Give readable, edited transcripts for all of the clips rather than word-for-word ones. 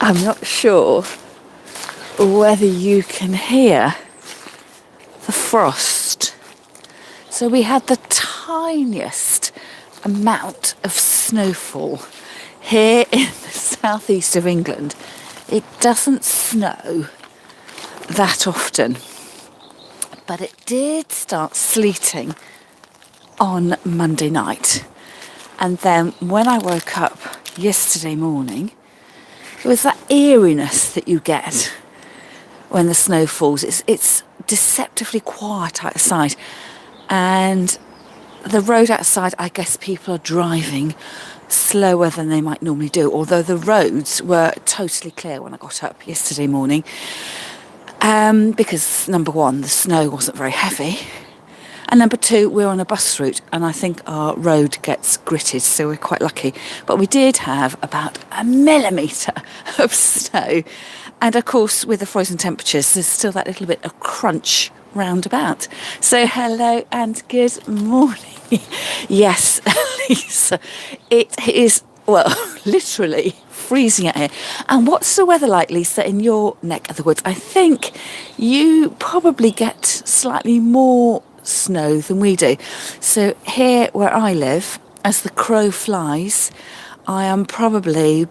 I'm not sure whether you can hear the frost. So we had the tiniest amount of snowfall here in the southeast of England. It doesn't snow that often, but it did start sleeting on Monday night. And then when I woke up yesterday morning, it was that eeriness that you get when the snow falls. It's deceptively quiet outside, and the road outside, I guess people are driving slower than they might normally do, although the roads were totally clear when I got up yesterday morning, because number one, the snow wasn't very heavy, and number two, we're on a bus route and I think our road gets gritted, so we're quite lucky. But we did have about a millimetre of snow, and of course with the frozen temperatures there's still that little bit of crunch roundabout. So hello and good morning. Yes, Lisa, it is, well, literally freezing out here. And what's the weather like, Lisa, in your neck of the woods? I think you probably get slightly more snow than we do. So here where I live, as the crow flies, I am probably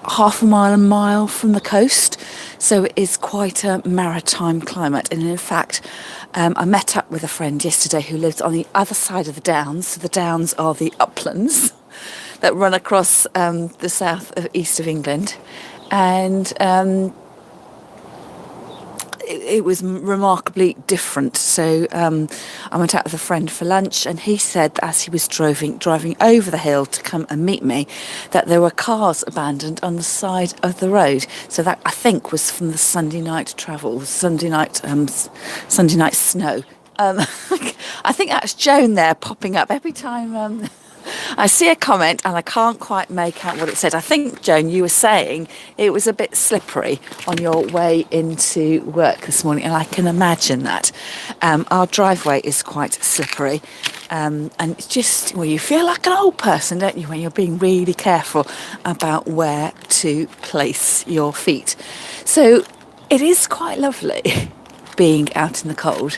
half a mile from the coast, so it is quite a maritime climate. And in fact, I met up with a friend yesterday who lives on the other side of the Downs. So the Downs are the uplands that run across the south of east of England, and it was remarkably different. So I went out with a friend for lunch, and he said that as he was driving over the hill to come and meet me, that there were cars abandoned on the side of the road. So that, I think, was from the Sunday night travel, Sunday night snow. I think that's Joan there popping up every time I see a comment and I can't quite make out what it said. I think, Joan, you were saying it was a bit slippery on your way into work this morning, and I can imagine that. Our driveway is quite slippery, and it's just, well, you feel like an old person, don't you, when you're being really careful about where to place your feet. So it is quite lovely being out in the cold.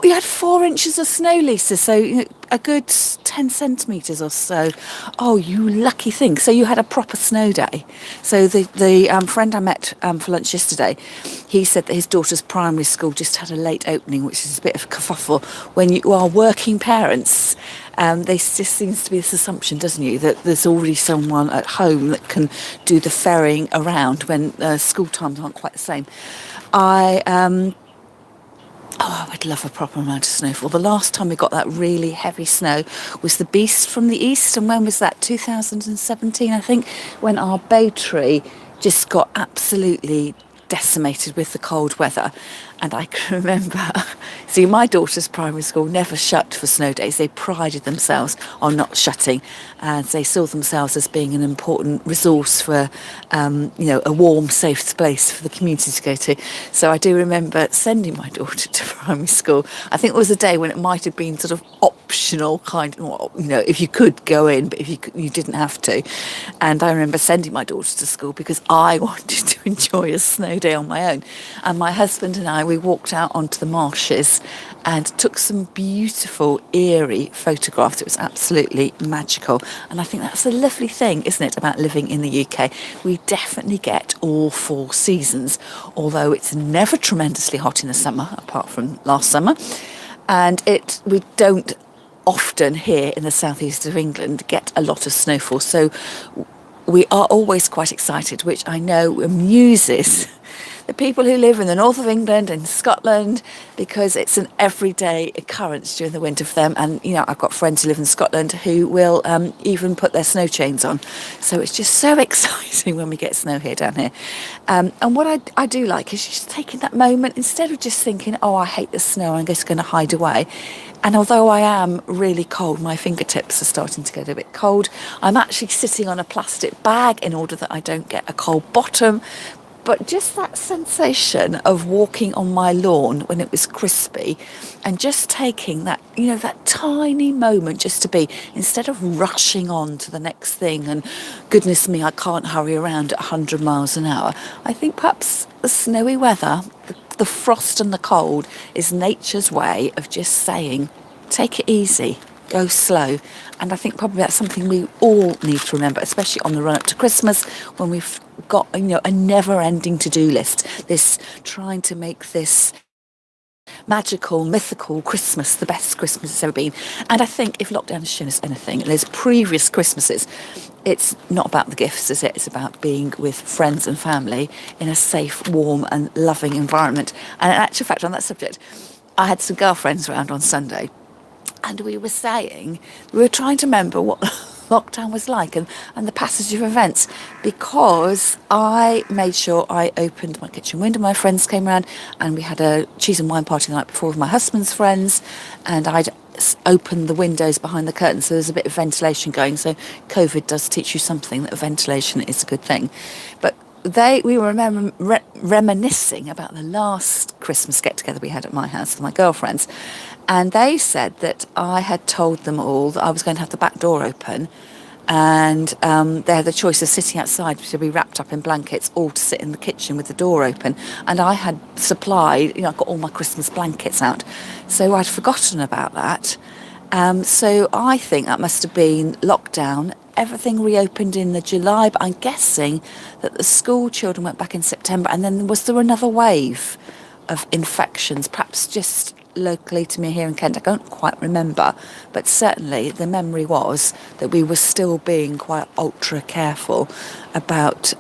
You had 4 inches of snow, Lisa, so a good 10 centimetres or so. Oh, you lucky thing. So you had a proper snow day. So the friend I met for lunch yesterday, he said that his daughter's primary school just had a late opening, which is a bit of a kerfuffle. When you are working parents, there just seems to be this assumption, doesn't you, that there's already someone at home that can do the ferrying around when school times aren't quite the same. I would love a proper amount of snowfall. The last time we got that really heavy snow was the beast from the east. And when was that? 2017, I think, when our bay tree just got absolutely decimated with the cold weather. And I can remember, see, my daughter's primary school never shut for snow days. They prided themselves on not shutting, and they saw themselves as being an important resource for, a warm, safe space for the community to go to. So I do remember sending my daughter to primary school. I think it was a day when it might have been sort of optional, if you could go in, but if you didn't have to. And I remember sending my daughter to school because I wanted to enjoy a snow day on my own. And my husband and I, we walked out onto the marshes and took some beautiful, eerie photographs. It was absolutely magical. And I think that's a lovely thing, isn't it, about living in the UK? We definitely get all 4 seasons, although it's never tremendously hot in the summer, apart from last summer. And we don't often here in the southeast of England get a lot of snowfall. So we are always quite excited, which I know amuses the people who live in the north of England and Scotland, because it's an everyday occurrence during the winter for them. And, I've got friends who live in Scotland who will even put their snow chains on. So it's just so exciting when we get snow here down here. And what I do like is just taking that moment, instead of just thinking, oh, I hate the snow, I'm just going to hide away. And although I am really cold, my fingertips are starting to get a bit cold. I'm actually sitting on a plastic bag in order that I don't get a cold bottom. But just that sensation of walking on my lawn when it was crispy and just taking that, that tiny moment just to be, instead of rushing on to the next thing and goodness me, I can't hurry around at 100 miles an hour. I think perhaps the snowy weather, the frost and the cold is nature's way of just saying, take it easy, go slow. And I think probably that's something we all need to remember, especially on the run up to Christmas when we've got, a never ending to-do list, this trying to make this magical, mythical Christmas the best Christmas it's ever been. And I think if lockdown has shown us anything, there's previous Christmases, it's not about the gifts, is it? It's about being with friends and family in a safe, warm and loving environment. And in actual fact, on that subject, I had some girlfriends around on Sunday and we were trying to remember what lockdown was like and the passage of events, because I made sure I opened my kitchen window. My friends came around and we had a cheese and wine party the night before with my husband's friends, and I'd opened the windows behind the curtains so there's a bit of ventilation going. So COVID does teach you something, that ventilation is a good thing. But we were reminiscing about the last Christmas get-together we had at my house with my girlfriends, and they said that I had told them all that I was going to have the back door open, and they had the choice of sitting outside to be wrapped up in blankets or to sit in the kitchen with the door open. And I had supplied, I got all my Christmas blankets out, so I'd forgotten about that. So I think that must have been lockdown. Everything reopened in the July, but I'm guessing that the school children went back in September. And then was there another wave of infections, perhaps just locally to me here in Kent? I don't quite remember, but certainly the memory was that we were still being quite ultra careful about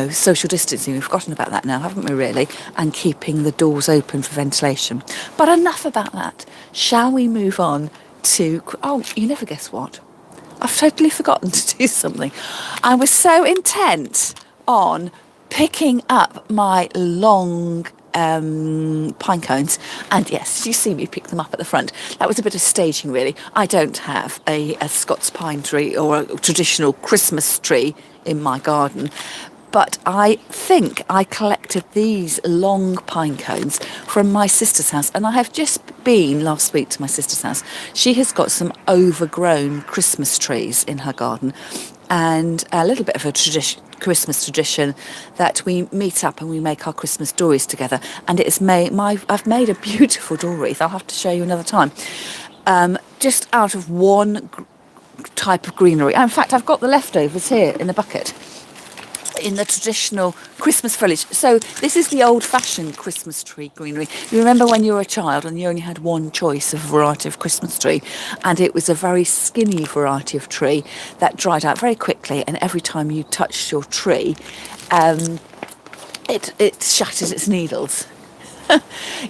social distancing. We've forgotten about that now, haven't we, really? And keeping the doors open for ventilation. But enough about that. Shall we move on to... Oh, you never guess what? I've totally forgotten to do something. I was so intent on picking up my long pine cones, and yes, you see me pick them up at the front. That was a bit of staging, really. I don't have a Scots pine tree or a traditional Christmas tree in my garden, but I think I collected these long pine cones from my sister's house, and I have just been last week to my sister's house. She has got some overgrown Christmas trees in her garden, and a little bit of a Christmas tradition that we meet up and we make our Christmas dories together. And I've made a beautiful door wreath. I'll have to show you another time. Just out of one type of greenery. In fact, I've got the leftovers here in the bucket, in the traditional Christmas foliage. So this is the old-fashioned Christmas tree greenery. You remember when you were a child and you only had one choice of variety of Christmas tree, and it was a very skinny variety of tree that dried out very quickly, and every time you touched your tree, it shattered its needles.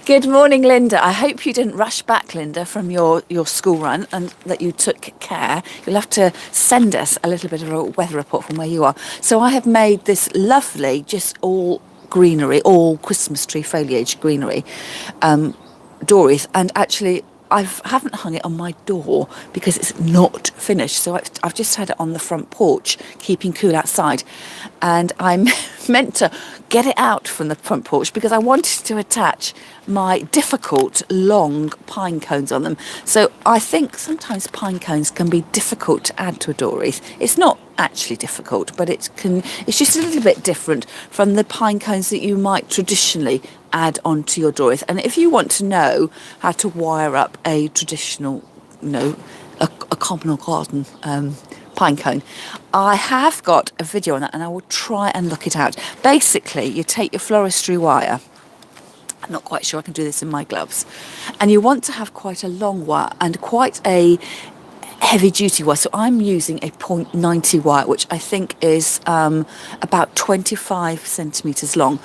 Good morning, Linda. I hope you didn't rush back, Linda, from your school run, and that you took care. You'll have to send us a little bit of a weather report from where you are. So I have made this lovely, just all greenery, all Christmas tree foliage greenery, door wreath, and actually I haven't hung it on my door because it's not finished. So I've just had it on the front porch, keeping cool outside. And I'm meant to get it out from the front porch because I wanted to attach my difficult long pine cones on them. So I think sometimes pine cones can be difficult to add to a door wreath. It's not actually difficult, but it's just a little bit different from the pine cones that you might traditionally add onto your door wreath. And if you want to know how to wire up a traditional, a common or garden pine cone, I have got a video on that, and I will try and look it out. Basically, you take your floristry wire. I'm not quite sure I can do this in my gloves. And you want to have quite a long wire and quite a heavy duty wire. So I'm using a 0.90 wire, which I think is about 25 centimetres long.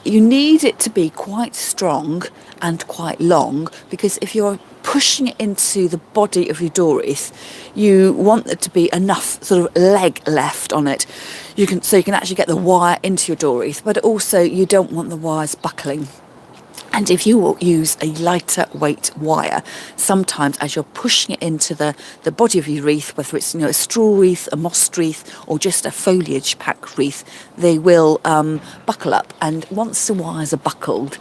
You need it to be quite strong and quite long, because if you're pushing it into the body of your door wreath, you want there to be enough sort of leg left on it. So you can actually get the wire into your door wreath, but also you don't want the wires buckling. And if you will use a lighter weight wire, sometimes as you're pushing it into the body of your wreath, whether it's a straw wreath, a moss wreath, or just a foliage pack wreath, they will buckle up. And once the wires are buckled,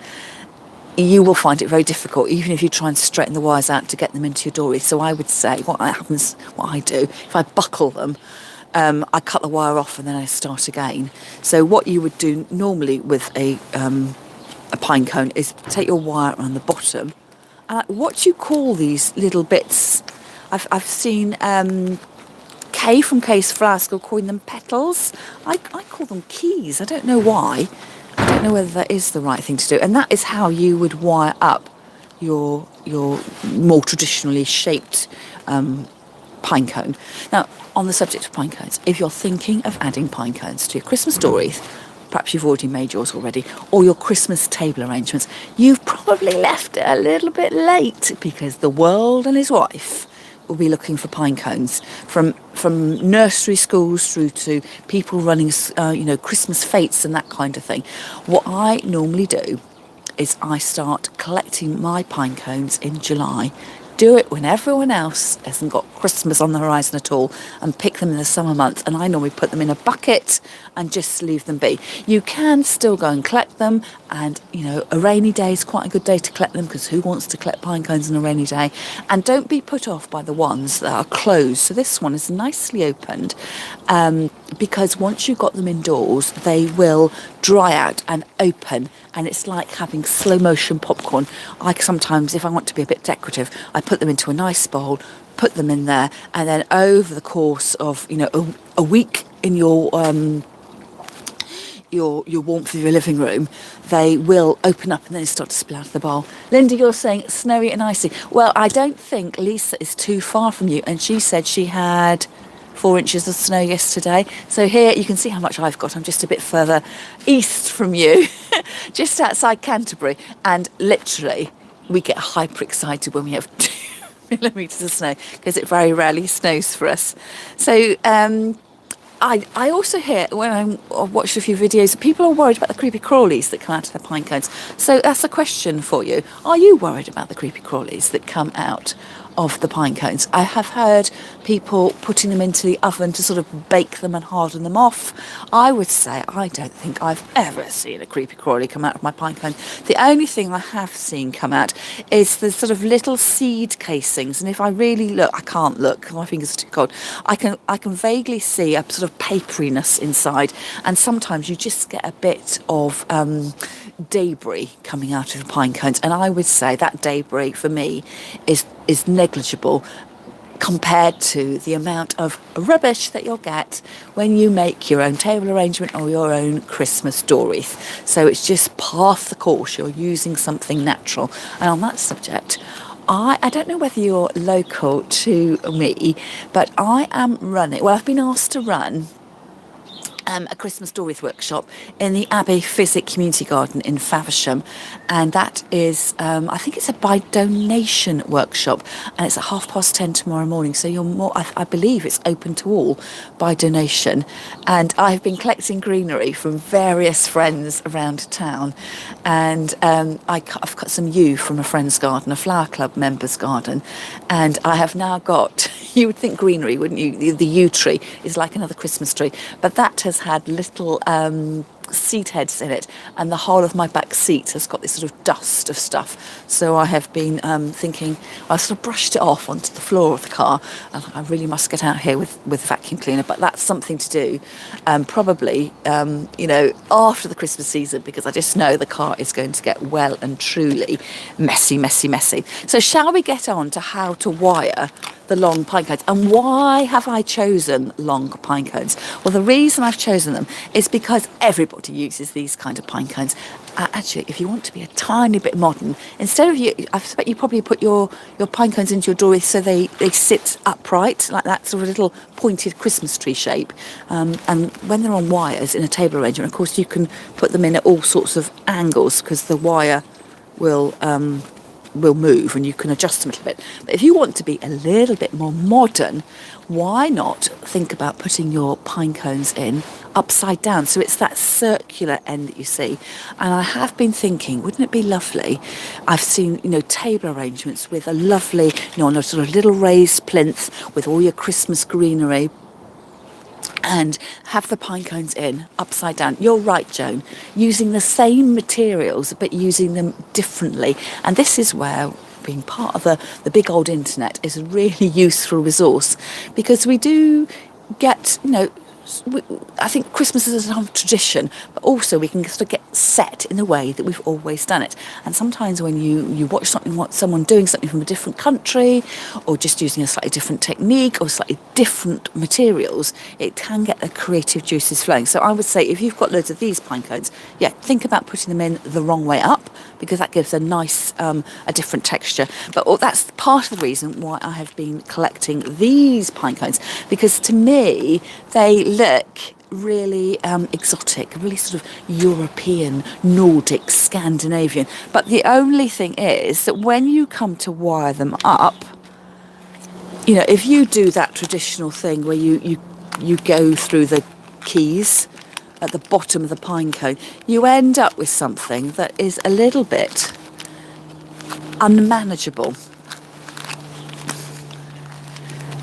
you will find it very difficult, even if you try and straighten the wires out to get them into your door wreath. So I would say what I do, if I buckle them, I cut the wire off and then I start again. So what you would do normally with a pine cone is take your wire around the bottom. What do you call these little bits? I've seen Kay from Kay's Flower School calling them petals. I call them keys. I don't know why. I don't know whether that is the right thing to do. And that is how you would wire up your more traditionally shaped pine cone. Now, on the subject of pine cones, if you're thinking of adding pine cones to your Christmas door wreath, perhaps you've already made yours already, or your Christmas table arrangements, you've probably left it a little bit late, because the world and his wife will be looking for pine cones from nursery schools through to people running Christmas fetes and that kind of thing. What I normally do is I start collecting my pine cones in July. Do it when everyone else hasn't got Christmas on the horizon at all, and pick them in the summer months. And I normally put them in a bucket and just leave them be. You can still go and collect them, and a rainy day is quite a good day to collect them, because who wants to collect pine cones on a rainy day? And don't be put off by the ones that are closed. So this one is nicely opened, because once you've got them indoors, they will dry out and open, and it's like having slow motion popcorn. I sometimes, if I want to be a bit decorative, I put them into a nice bowl, put them in there, and then over the course of a week in your warmth of your living room, they will open up and then start to spill out of the bowl. Linda, you're saying snowy and icy. Well, I don't think Lisa is too far from you, and she said she had 4 inches of snow yesterday. So here you can see how much I've got. I'm just a bit further east from you, just outside Canterbury, and literally we get hyper excited when we have 2 millimetres of snow, because it very rarely snows for us. So I also hear, when I've watched a few videos, people are worried about the creepy crawlies that come out of the pine cones. So that's a question for you. Are you worried about the creepy crawlies that come out of the pine cones? I have heard people putting them into the oven to sort of bake them and harden them off. I would say I don't think I've ever seen a creepy crawly come out of my pine cone. The only thing I have seen come out is the sort of little seed casings, and if I really look, I can't look, my fingers are too cold, I can vaguely see a sort of paperiness inside, and sometimes you just get a bit of debris coming out of the pine cones, and I would say that debris for me is negligible compared to the amount of rubbish that you'll get when you make your own table arrangement or your own Christmas door wreath. So it's just par the course, you're using something natural. And on that subject, I don't know whether you're local to me, but I am running, well, I've been asked to run a Christmas door wreath workshop in the Abbey Physic Community Garden in Faversham, and that is I think it's a by donation workshop, and it's at 10:30 tomorrow morning, so you're more, I believe it's open to all by donation. And I've been collecting greenery from various friends around town, and I've got some yew from a friend's garden, a flower club member's garden, and I have now got, you would think greenery, wouldn't you? The yew tree is like another Christmas tree, but that has had little seat heads in it, and the whole of my back seat has got this sort of dust of stuff. So I have been thinking, I sort of brushed it off onto the floor of the car, and I really must get out here with vacuum cleaner, but that's something to do probably after the Christmas season, because I just know the car is going to get well and truly messy. So shall we get on to how to wire the long pine cones? And why have I chosen long pine cones? Well, the reason I've chosen them is because everybody uses these kind of pine cones. Actually, if you want to be a tiny bit modern, instead of I expect you probably put your pine cones into your door wreath so they sit upright, like that sort of little pointed Christmas tree shape. And when they're on wires in a table arrangement, of course, you can put them in at all sorts of angles, because the wire will will move and you can adjust them a little bit. But if you want to be a little bit more modern, why not think about putting your pine cones in upside down, so it's that circular end that you see? And I have been thinking, wouldn't it be lovely? I've seen, table arrangements with a lovely, on a sort of little raised plinth with all your Christmas greenery, and have the pine cones in upside down. You're right, Joan, using the same materials but using them differently. And this is where being part of the big old internet is a really useful resource, because we do get, I think Christmas is a tradition, but also we can sort of get set in the way that we've always done it. And sometimes when you watch someone doing something from a different country, or just using a slightly different technique or slightly different materials, it can get the creative juices flowing. So I would say, if you've got loads of these pine cones, think about putting them in the wrong way up, because that gives a nice, a different texture. But that's part of the reason why I have been collecting these pine cones, because to me, they look really exotic, really sort of European, Nordic, Scandinavian. But the only thing is that when you come to wire them up, if you do that traditional thing where you go through the keys at the bottom of the pine cone, you end up with something that is a little bit unmanageable.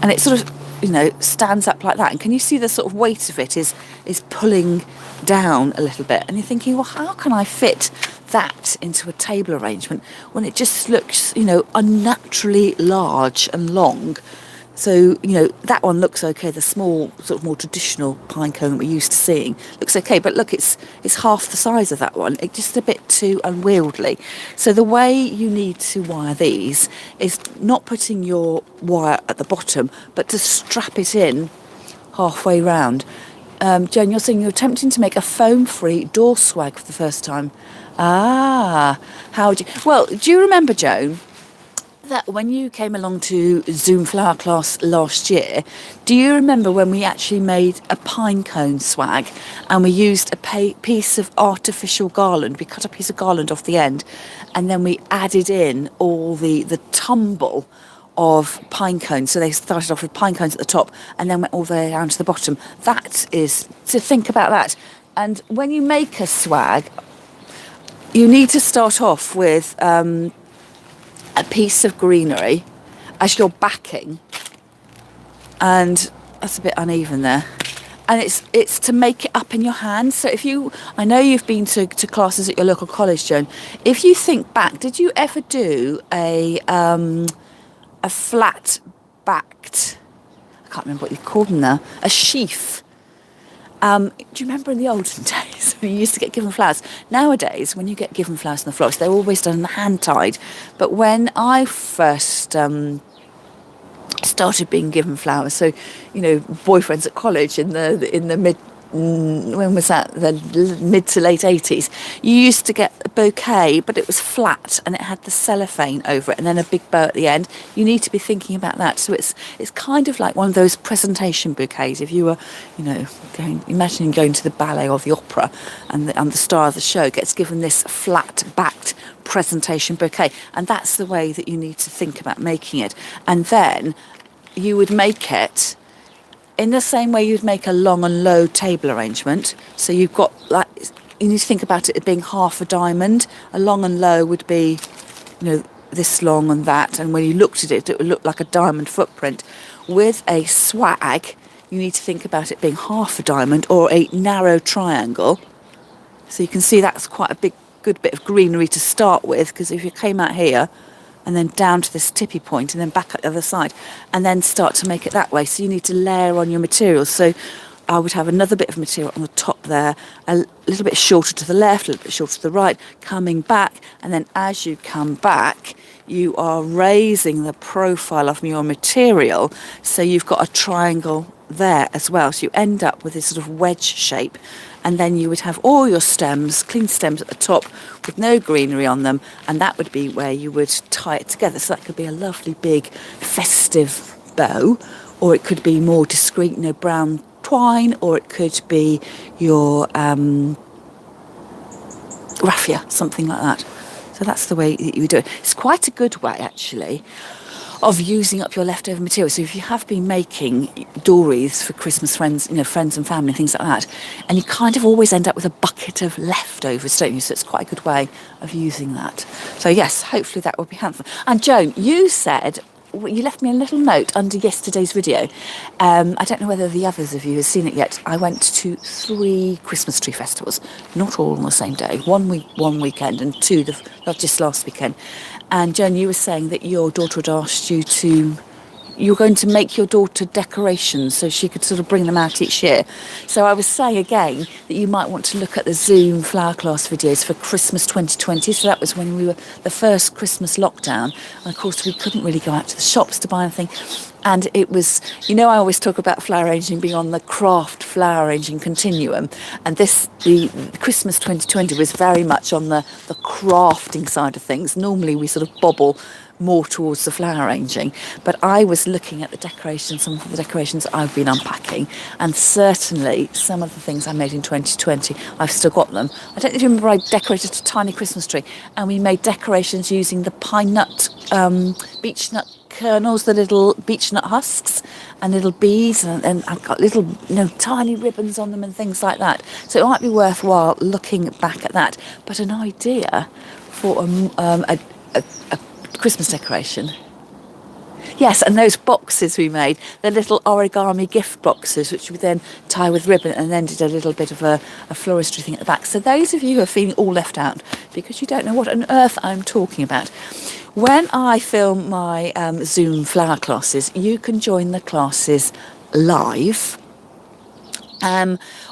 And it sort of, stands up like that. And can you see the sort of weight of it is pulling down a little bit? And you're thinking, well, how can I fit that into a table arrangement when it just looks, unnaturally large and long? So, that one looks okay. The small, sort of more traditional pine cone that we're used to seeing looks okay. But look, it's half the size of that one. It's just a bit too unwieldy. So the way you need to wire these is not putting your wire at the bottom, but to strap it in halfway round. Joan, you're saying you're attempting to make a foam-free door swag for the first time. How would you... Well, do you remember, Joan, that when you came along to Zoom flower class last year, do you remember when we actually made a pine cone swag and we used a piece of artificial garland? We cut a piece of garland off the end and then we added in all the tumble of pine cones. So they started off with pine cones at the top and then went all the way down to the bottom. That is, to think about that. And when you make a swag, you need to start off with a piece of greenery as your backing, and that's a bit uneven there, and it's to make it up in your hand. So I know you've been to classes at your local college, Joan. If you think back, did you ever do a flat backed, I can't remember what you called them now, a sheaf? Do you remember in the olden days when you used to get given flowers? Nowadays, when you get given flowers from the florist, they're always done hand-tied. But when I first started being given flowers, so, boyfriends at college in the mid... when was that? The mid to late 80s. You used to get a bouquet, but it was flat and it had the cellophane over it and then a big bow at the end. You need to be thinking about that. So it's kind of like one of those presentation bouquets. If you were, imagining going to the ballet or the opera and the star of the show gets given this flat-backed presentation bouquet. And that's the way that you need to think about making it. And then you would make it in the same way you'd make a long and low table arrangement. So you've got, you need to think about it as being half a diamond. A long and low would be, this long and that. And when you looked at it, it would look like a diamond footprint. With a swag, you need to think about it being half a diamond or a narrow triangle. So you can see that's quite a good bit of greenery to start with, because if you came out here and then down to this tippy point and then back up the other side and then start to make it that way. So you need to layer on your materials. So I would have another bit of material on the top there, a little bit shorter to the left, a little bit shorter to the right, coming back. And then as you come back, you are raising the profile of your material. So you've got a triangle there as well. So you end up with this sort of wedge shape. And then you would have all your stems, clean stems at the top with no greenery on them. And that would be where you would tie it together. So that could be a lovely big festive bow, or it could be more discreet, brown twine, or it could be your raffia, something like that. So that's the way that you do it. It's quite a good way, actually, of using up your leftover material. So if you have been making door wreaths for Christmas friends, friends and family, things like that, and you kind of always end up with a bucket of leftovers, don't you? So it's quite a good way of using that. So yes, hopefully that will be helpful. And Joan, you said, you left me a little note under yesterday's video. I don't know whether the others of you have seen it yet. I went to 3 Christmas tree festivals, not all on the same day. One weekend, and 2 just last weekend. And Joan, you were saying that your daughter had asked you to, you were going to make your daughter decorations so she could sort of bring them out each year. So I was saying again that you might want to look at the Zoom flower class videos for Christmas 2020. So that was when we were the first Christmas lockdown. And of course we couldn't really go out to the shops to buy anything. And it was, I always talk about flower arranging being on the craft flower arranging continuum. And the Christmas 2020 was very much on the crafting side of things. Normally we sort of bobble more towards the flower arranging, but I was looking at the decorations, some of the decorations I've been unpacking, and certainly some of the things I made in 2020, I've still got them. I don't know if you remember, I decorated a tiny Christmas tree, and we made decorations using the pine nut, beech nut kernels, the little beech nut husks, and little beads, and I've got little tiny ribbons on them and things like that. So it might be worthwhile looking back at that. But an idea for a Christmas decoration. Yes, and those boxes we made, the little origami gift boxes, which we then tie with ribbon, and then did a little bit of a floristry thing at the back. So those of you who are feeling all left out because you don't know what on earth I'm talking about, when I film my Zoom flower classes, you can join the classes live,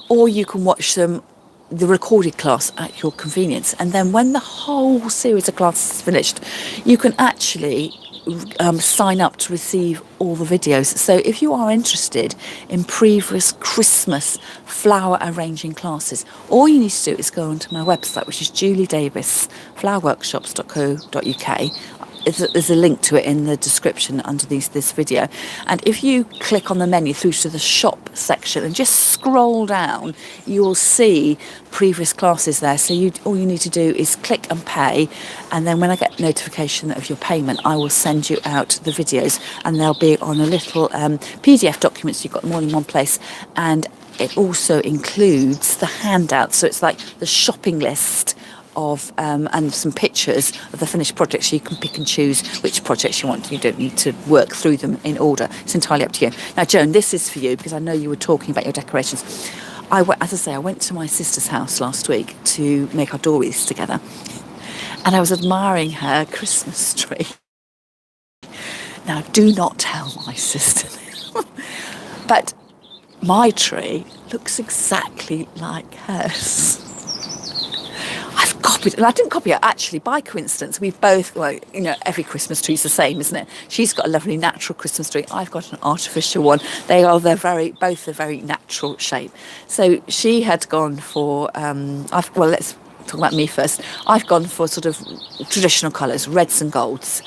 or you can watch them, the recorded class, at your convenience. And then when the whole series of classes is finished, you can actually sign up to receive all the videos. So if you are interested in previous Christmas flower arranging classes, all you need to do is go onto my website, which is juliedavisflowerworkshops.co.uk. There's a link to it in the description under this video. And if you click on the menu through to the shop section and just scroll down, you will see previous classes there. So all you need to do is click and pay. And then when I get notification of your payment, I will send you out the videos, and they'll be on a little PDF document. So you've got them all in one place. And it also includes the handout. So it's like the shopping list of and some pictures of the finished projects, so you can pick and choose which projects you want. You don't need to work through them in order. It's entirely up to you. Now, Joan, this is for you because I know you were talking about your decorations. As I say, I went to my sister's house last week to make our door wreaths together, and I was admiring her Christmas tree. Now, do not tell my sister, but my tree looks exactly like hers. I've copied, and I didn't copy it actually by coincidence. We've both, every Christmas tree's the same, isn't it? She's got a lovely natural Christmas tree. I've got an artificial one. Both a very natural shape. So she had gone for, let's talk about me first. I've gone for sort of traditional colours, reds and golds.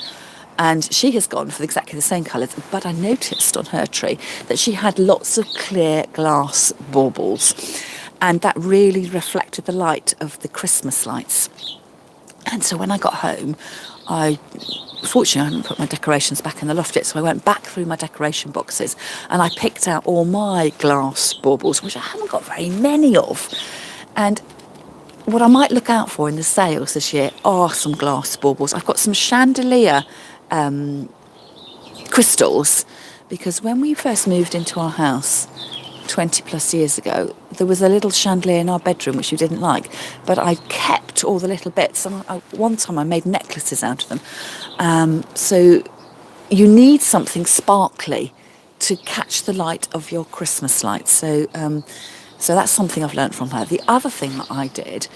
And she has gone for exactly the same colours. But I noticed on her tree that she had lots of clear glass baubles. And that really reflected the light of the Christmas lights. And so when I got home, fortunately I hadn't put my decorations back in the loft yet, so I went back through my decoration boxes and I picked out all my glass baubles, which I haven't got very many of. And what I might look out for in the sales this year are some glass baubles. I've got some chandelier crystals, because when we first moved into our house 20 plus years ago, there was a little chandelier in our bedroom which you didn't like, but I kept all the little bits, and one time I made necklaces out of them. So you need something sparkly to catch the light of your Christmas lights. So that's something I've learnt from her. The other thing that I did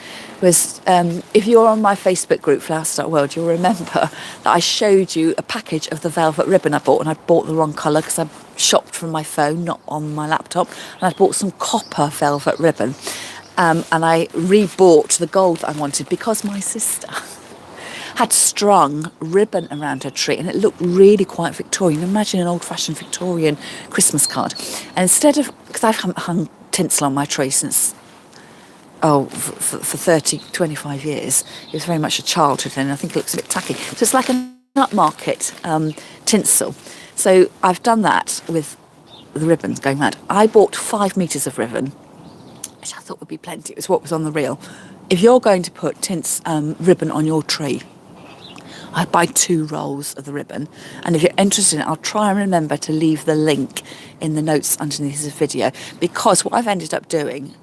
was, if you're on my Facebook group, Flower Start World, you'll remember that I showed you a package of the velvet ribbon I bought, and I bought the wrong colour because I shopped from my phone, not on my laptop, and I bought some copper velvet ribbon, and I rebought the gold that I wanted because my sister had strung ribbon around her tree, and it looked really quite Victorian. Imagine an old-fashioned Victorian Christmas card. And instead of, because I've hung tinsel on my tree since for 30, 25 years. It was very much a childhood thing, and I think it looks a bit tacky. So it's like an upmarket tinsel. So I've done that with the ribbons going mad. I bought 5 metres of ribbon, which I thought would be plenty. It was what was on the reel. If you're going to put ribbon on your tree, I'd buy 2 rolls of the ribbon. And if you're interested in it, I'll try and remember to leave the link in the notes underneath this video, because what I've ended up doing,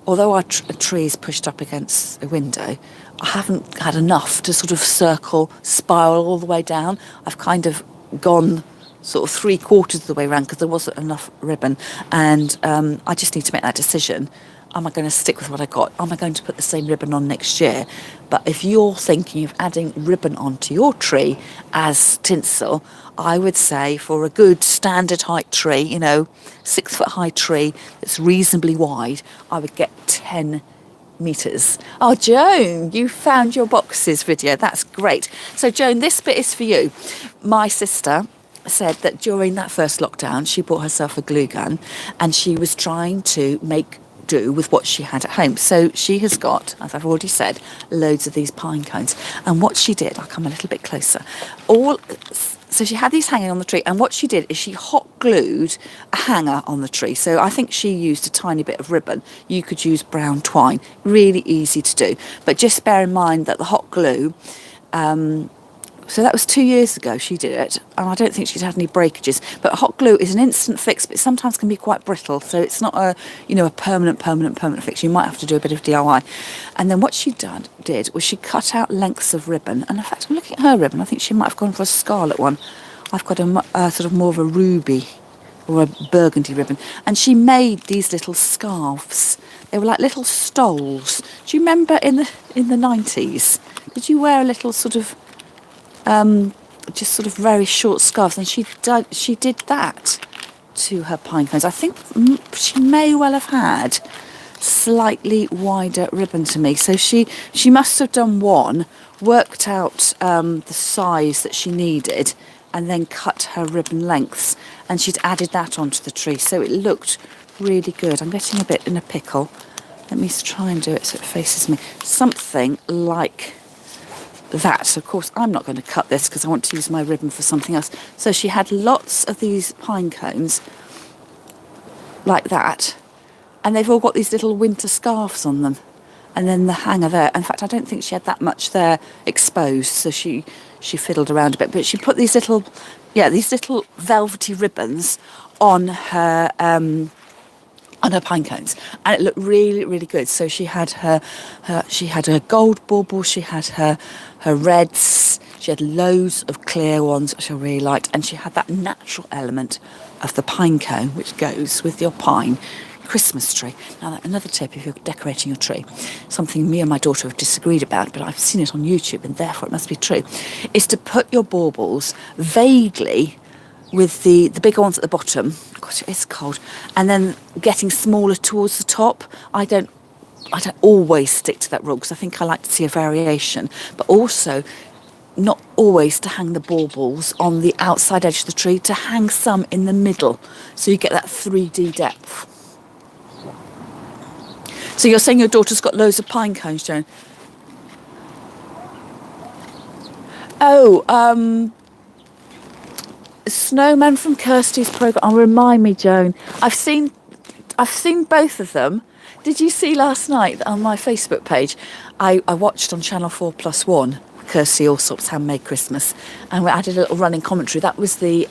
although our tree is pushed up against a window, I haven't had enough to sort of spiral all the way down. I've kind of gone sort of 3/4 of the way around because there wasn't enough ribbon. And I just need to make that decision. Am I going to stick with what I got? Am I going to put the same ribbon on next year? But if you're thinking of adding ribbon onto your tree as tinsel, I would say for a good standard height tree, 6-foot high tree that's reasonably wide, I would get 10 metres. Oh, Joan, you found your boxes video. That's great. So, Joan, this bit is for you. My sister said that during that first lockdown, she bought herself a glue gun and she was trying to make do with what she had at home. So she has got, as I've already said, loads of these pine cones. And what she did, I'll come a little bit closer, so she had these hanging on the tree, and what she did is she hot glued a hanger on the tree. So I think she used a tiny bit of ribbon. You could use brown twine, really easy to do. But just bear in mind that the hot glue, so that was 2 years ago she did it, and I don't think she'd had any breakages. But hot glue is an instant fix, but it sometimes can be quite brittle, so it's not a permanent fix. You might have to do a bit of DIY. And then what she did was she cut out lengths of ribbon, and in fact, I'm looking at her ribbon. I think she might have gone for a scarlet one. I've got a sort of more of a ruby or a burgundy ribbon, and she made these little scarves. They were like little stoles. Do you remember in the 90s? Did you wear a little sort of just sort of very short scarves? And she did that to her pine cones. I think she may well have had slightly wider ribbon to me. So she must have done one, worked out the size that she needed, and then cut her ribbon lengths. And she'd added that onto the tree. So it looked really good. I'm getting a bit in a pickle. Let me try and do it so it faces me. Something like that. Of course, I'm not going to cut this because I want to use my ribbon for something else. So she had lots of these pine cones like that, and they've all got these little winter scarves on them, and then the hanger there. In fact, I don't think she had that much there exposed, so she fiddled around a bit, but she put these little velvety ribbons on her pine cones, and it looked really, really good. So she had her gold baubles, she had her reds, she had loads of clear ones, which I really liked, and she had that natural element of the pine cone, which goes with your pine Christmas tree. Now, another tip if you're decorating your tree, something me and my daughter have disagreed about, but I've seen it on YouTube and therefore it must be true, is to put your baubles vaguely with the bigger ones at the bottom. Gosh, it's cold. And then getting smaller towards the top. I don't always stick to that rule because I think I like to see a variation, but also not always to hang the baubles on the outside edge of the tree, to hang some in the middle so you get that 3D depth. So you're saying your daughter's got loads of pine cones, Joan? Oh, Snowman from Kirsty's programme. Oh, remind me, Joan. I've seen both of them. Did you see last night on my Facebook page? I watched on Channel 4+1 Kirsty Allsop's Handmade Christmas, and we added a little running commentary. That was the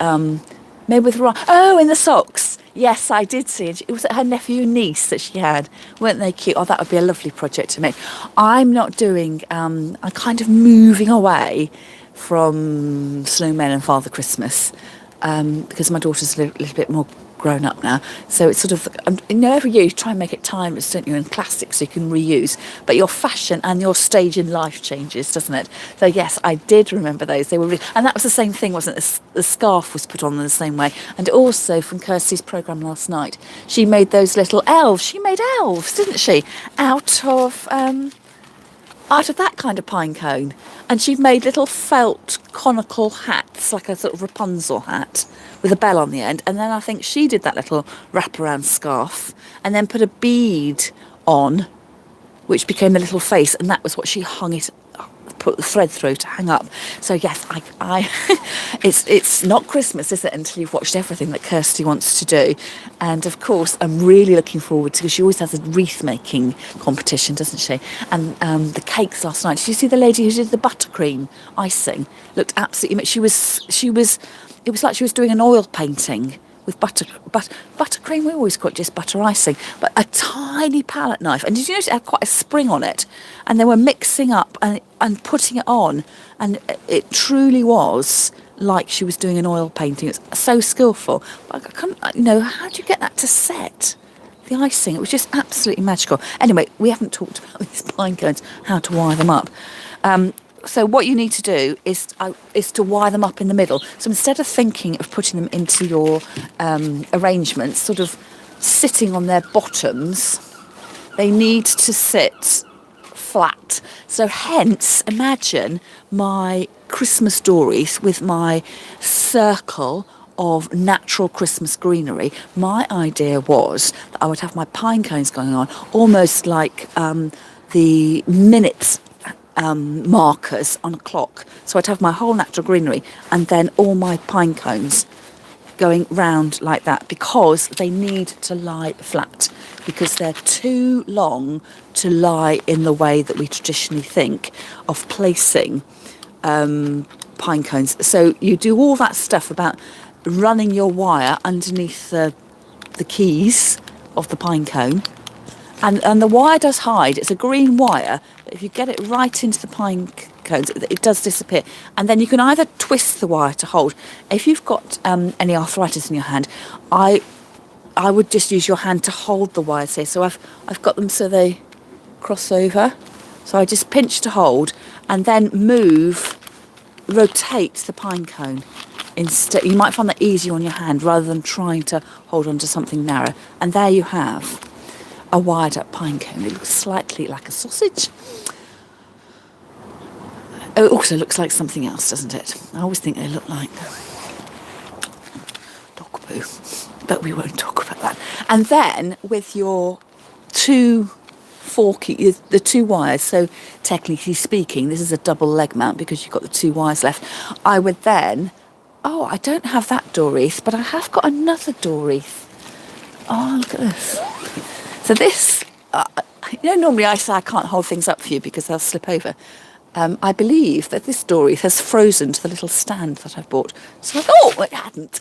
made with in the socks. Yes, I did see it. It was her nephew and niece that she had. Weren't they cute? Oh, that would be a lovely project to make. I'm not doing. I'm kind of moving away from Snowmen and Father Christmas because my daughter's a little bit more grown up now. So it's sort of, every year you try and make it timeless, don't you, and classic so you can reuse. But your fashion and your stage in life changes, doesn't it? So yes, I did remember those. They were and that was the same thing, wasn't it? The scarf was put on in the same way. And also from Kirsty's programme last night, she made those little elves. She made elves, didn't she? Out of that kind of pine cone. And she made little felt conical hats, like a sort of Rapunzel hat with a bell on the end. And then I think she did that little wraparound scarf and then put a bead on which became the little face, and that was what she hung it, put the thread through to hang up. So yes, I it's not Christmas, is it, until you've watched everything that Kirsty wants to do. And of course, I'm really looking forward to, because she always has a wreath making competition, doesn't she? And the cakes last night. Did you see the lady who did the buttercream icing? Looked absolutely. She was. It was like she was doing an oil painting with buttercream. We always call it just butter icing, but a tiny palette knife. And did you notice it had quite a spring on it? And they were mixing up and putting it on, and it truly was like she was doing an oil painting. It was so skillful. But I couldn't, how do you get that to set? The icing, it was just absolutely magical. Anyway, we haven't talked about these pine cones, how to wire them up. So what you need to do is to wire them up in the middle. So instead of thinking of putting them into your arrangements, sort of sitting on their bottoms, they need to sit flat. So hence, imagine my Christmas stories with my circle of natural Christmas greenery. My idea was that I would have my pine cones going on, almost like the minutes markers on a clock. So I'd have my whole natural greenery and then all my pine cones going round like that, because they need to lie flat, because they're too long to lie in the way that we traditionally think of placing pine cones. So you do all that stuff about running your wire underneath the keys of the pine cone. And the wire does hide. It's a green wire. But if you get it right into the pine cones, it does disappear. And then you can either twist the wire to hold. If you've got any arthritis in your hand, I would just use your hand to hold the wires here. So I've got them so they cross over. So I just pinch to hold and then rotate the pine cone. Instead, you might find that easier on your hand rather than trying to hold onto something narrow. And there you have a wired up pine cone. It looks slightly like a sausage. Oh, it also looks like something else, doesn't it? I always think they look like dog poo, but we won't talk about that. And then with your the two wires, so technically speaking, this is a double leg mount because you've got the two wires left. I would then, I don't have that door wreath, but I have got another door wreath. Oh, look at this. So this, normally I say I can't hold things up for you because they'll slip over. I believe that this door wreath has frozen to the little stand that I've bought. So it hadn't.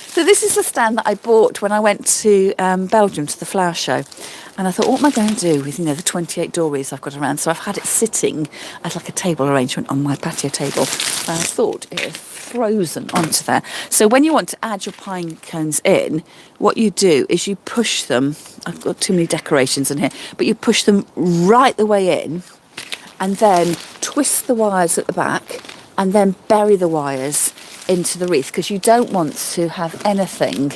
So this is the stand that I bought when I went to Belgium to the flower show. And I thought, what am I going to do with, the 28 door wreaths I've got around? So I've had it sitting as like a table arrangement on my patio table. And I thought it had frozen onto there. So when you want to add your pine cones in, what you do is you push them. I've got too many decorations in here, but you push them right the way in and then twist the wires at the back and then bury the wires into the wreath, because you don't want to have anything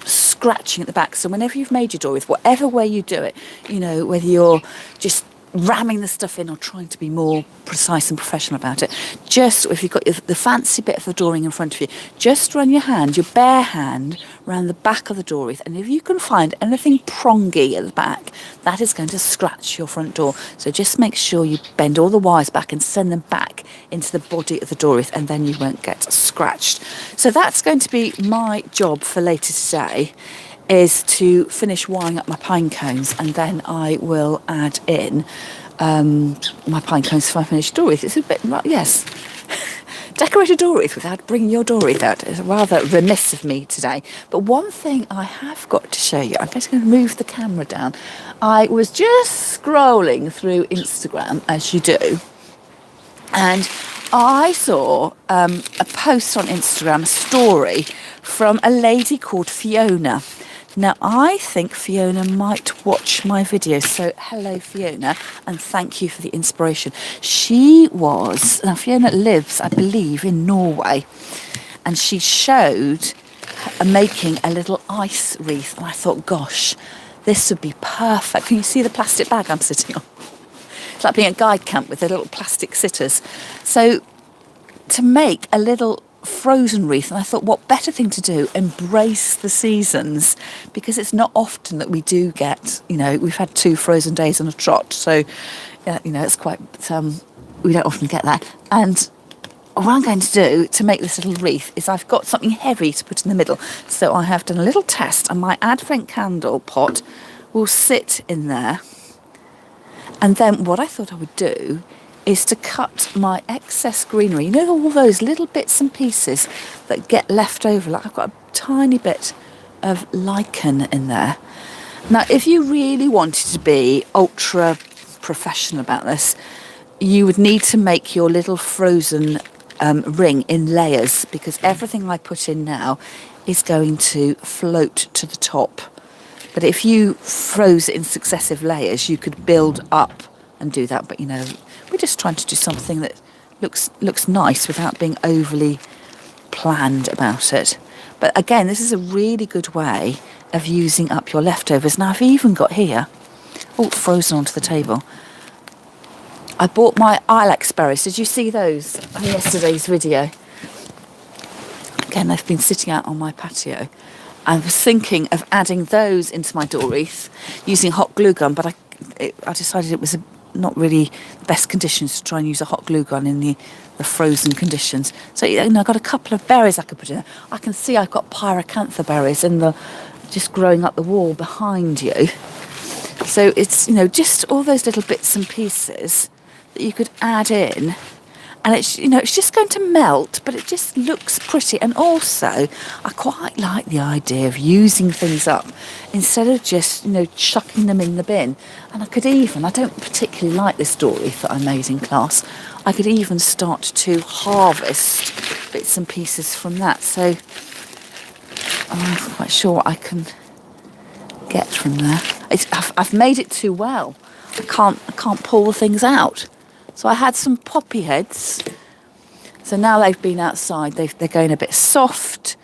scratching at the back. So whenever you've made your door wreath, whatever way you do it, whether you're just ramming the stuff in or trying to be more precise and professional about it, just if you've got the fancy bit of the dooring in front of you, just run your bare hand around the back of the door wreath, and if you can find anything prongy at the back, that is going to scratch your front door. So just make sure you bend all the wires back and send them back into the body of the door wreath, and then you won't get scratched. So that's going to be my job for later today, is to finish wiring up my pine cones, and then I will add in my pine cones for my finished door wreath. It's a bit, yes, decorate a door wreath without bringing your door wreath out. It's rather remiss of me today. But one thing I have got to show you, I'm just going to move the camera down. I was just scrolling through Instagram, as you do, and I saw a post on Instagram, a story from a lady called Fiona. Now, I think Fiona might watch my video, so hello, Fiona, and thank you for the inspiration. Fiona lives, I believe, in Norway, and she showed making a little ice wreath, and I thought, gosh, this would be perfect. Can you see the plastic bag I'm sitting on? It's like being at guide camp with the little plastic sitters. So to make a little frozen wreath, and I thought, what better thing to do? Embrace the seasons, because it's not often that we do get, we've had 2 frozen days on a trot, so it's quite, we don't often get that. And what I'm going to do to make this little wreath is I've got something heavy to put in the middle. So I have done a little test, and my Advent candle pot will sit in there. And then what I thought I would do is to cut my excess greenery. All those little bits and pieces that get left over. Like I've got a tiny bit of lichen in there. Now, if you really wanted to be ultra professional about this, you would need to make your little frozen ring in layers, because everything I put in now is going to float to the top. But if you froze it in successive layers, you could build up and do that. But we're just trying to do something that looks nice without being overly planned about it. But again, this is a really good way of using up your leftovers. Now I've even got here, frozen onto the table, I bought my ilex berries. Did you see those on yesterday's video? Again, they've been sitting out on my patio. I was thinking of adding those into my door wreath using hot glue gun, but I decided it was not really the best conditions to try and use a hot glue gun in the frozen conditions. So I've got a couple of berries I could put in there. I can see I've got pyracantha berries just growing up the wall behind you. So it's just all those little bits and pieces that you could add in, and it's it's just going to melt, but it just looks pretty. And also I quite like the idea of using things up instead of just chucking them in the bin. And I don't particularly like this door wreath that I made in class. I could even start to harvest bits and pieces from that, so I'm not quite sure what I can get from there. I've made it too well. I can't pull the things out. So I had some poppy heads. So now they've been outside, they're going a bit soft.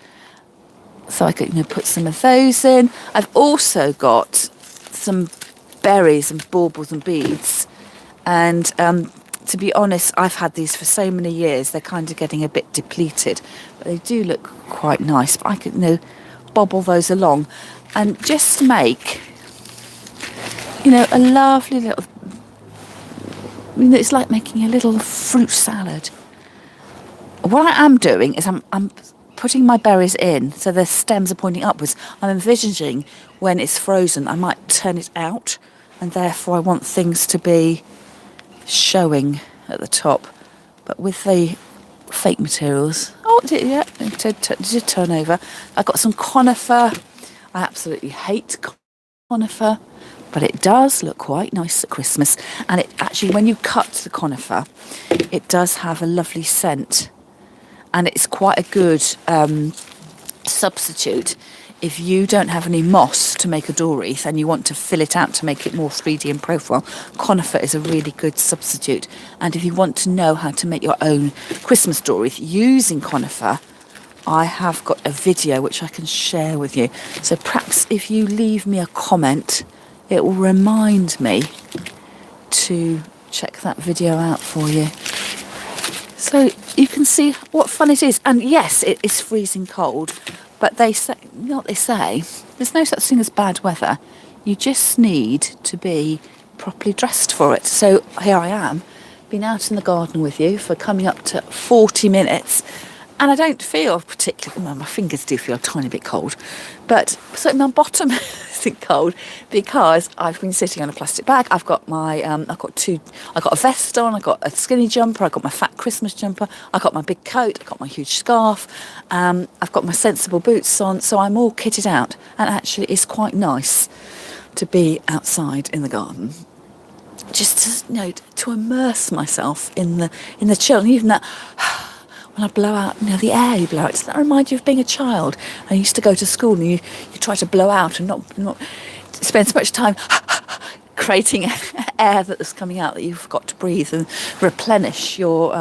So I could put some of those in. I've also got some berries and baubles and beads. And to be honest, I've had these for so many years, they're kind of getting a bit depleted. But they do look quite nice. But I could bobble those along and just make a lovely little, it's like making a little fruit salad. What I am doing is I'm putting my berries in, so the stems are pointing upwards. I'm envisaging when it's frozen, I might turn it out, and therefore I want things to be showing at the top. But with the fake materials, it did turn over. I've got some conifer. I absolutely hate conifer, but it does look quite nice at Christmas. And it actually, when you cut the conifer, it does have a lovely scent, and it's quite a good substitute if you don't have any moss to make a door wreath and you want to fill it out to make it more 3D in profile. Conifer is a really good substitute. And if you want to know how to make your own Christmas door wreath using conifer, I have got a video which I can share with you. So perhaps if you leave me a comment, it will remind me to check that video out for you. So you can see what fun it is. And yes, it is freezing cold, but they say, there's no such thing as bad weather. You just need to be properly dressed for it. So here I am, been out in the garden with you for coming up to 40 minutes. And I don't feel particularly, well, my fingers do feel a tiny bit cold, but certainly my bottom isn't cold because I've been sitting on a plastic bag. I've got my, I've got a vest on, I've got a skinny jumper, I've got my fat Christmas jumper, I've got my big coat, I've got my huge scarf, I've got my sensible boots on, so I'm all kitted out. And actually it's quite nice to be outside in the garden, just to, to immerse myself in the chill. And even that, when I blow out, the air you blow out, does that remind you of being a child? I used to go to school and you try to blow out and not spend so much time creating air that was coming out that you forgot to breathe and replenish your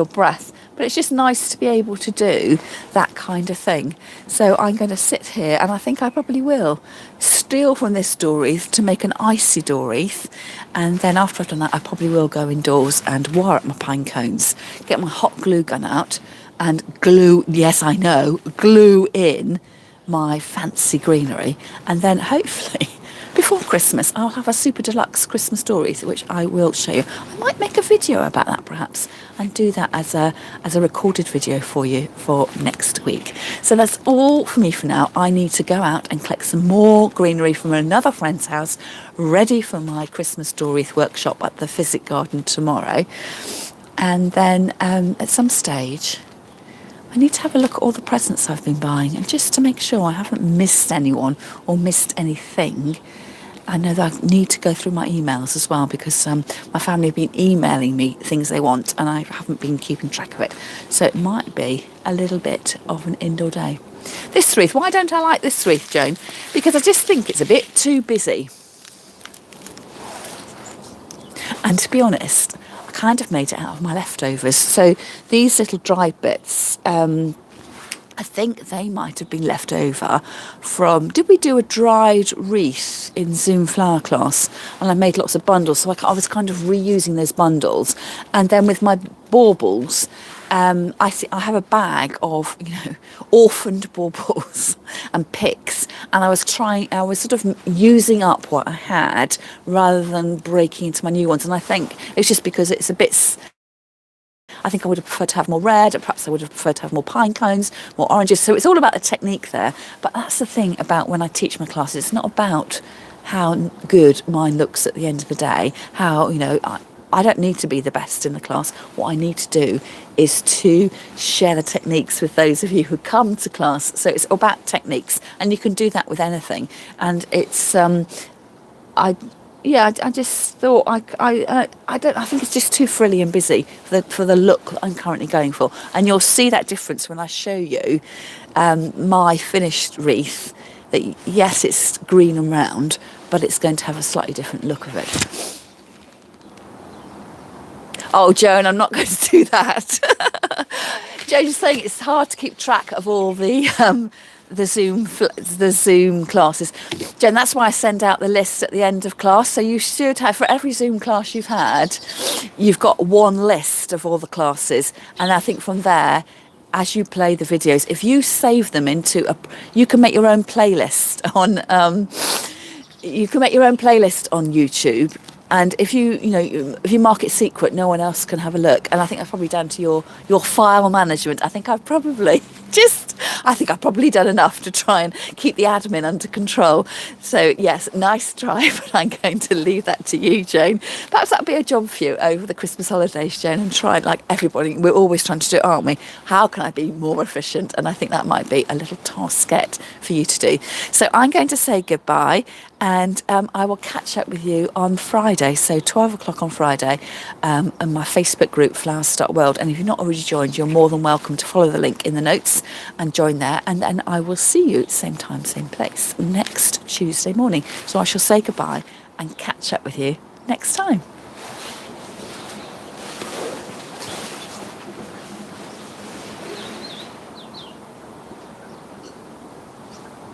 breath. But it's just nice to be able to do that kind of thing. So I'm going to sit here, and I think I probably will steal from this door wreath to make an icy door wreath. And then after I've done that, I probably will go indoors and wire up my pine cones, get my hot glue gun out, and glue, yes, I know, glue in my fancy greenery. And then hopefully before Christmas, I'll have a super deluxe Christmas stories, which I will show you. I might make a video about that perhaps and do that as a recorded video for you for next week. So that's all for me for now. I need to go out and collect some more greenery from another friend's house, ready for my Christmas stories workshop at the Physic Garden tomorrow. And then at some stage, I need to have a look at all the presents I've been buying, and just to make sure I haven't missed anyone or missed anything. I know that I need to go through my emails as well, because my family have been emailing me things they want and I haven't been keeping track of it. So it might be a little bit of an indoor day. This wreath, why don't I like this wreath, Joan? Because I just think it's a bit too busy. And to be honest, I kind of made it out of my leftovers. So these little dried bits, I think they might have been left over from, did we do a dried wreath in Zoom flower class? And I made lots of bundles, so I was kind of reusing those bundles. And then with my baubles, I have a bag of, orphaned baubles and picks, and I was sort of using up what I had rather than breaking into my new ones. And I think it's just because it's a bit, I think I would have preferred to have more red, or perhaps I would have preferred to have more pine cones, more oranges. So it's all about the technique there. But that's the thing about when I teach my classes. It's not about how good mine looks at the end of the day. I don't need to be the best in the class. What I need to do is to share the techniques with those of you who come to class. So it's about techniques, and you can do that with anything. And it's I just thought I think it's just too frilly and busy for the look I'm currently going for. And you'll see that difference when I show you my finished wreath. That yes, it's green and round, but it's going to have a slightly different look of it. Oh, Joan, I'm not going to do that. Joan's saying it's hard to keep track of all the Zoom classes. Jen, that's why I send out the list at the end of class. So you should have, for every Zoom class you've had, you've got one list of all the classes. And I think from there, as you play the videos, if you save them into you can make your own playlist on YouTube. And if you mark it secret, no one else can have a look. And I think that's probably down to your file management. I think I've probably done enough to try and keep the admin under control. So yes, nice try, but I'm going to leave that to you, Joan. Perhaps that'll be a job for you over the Christmas holidays, Joan, and try, like everybody, we're always trying to do it, aren't we? How can I be more efficient? And I think that might be a little taskette for you to do. So I'm going to say goodbye, and I will catch up with you on Friday, so 12 o'clock on Friday, and my Facebook group, Flowers.world. And if you're not already joined, you're more than welcome to follow the link in the notes and join there. And then I will see you same time, same place next Tuesday morning. So I shall say goodbye and catch up with you next time.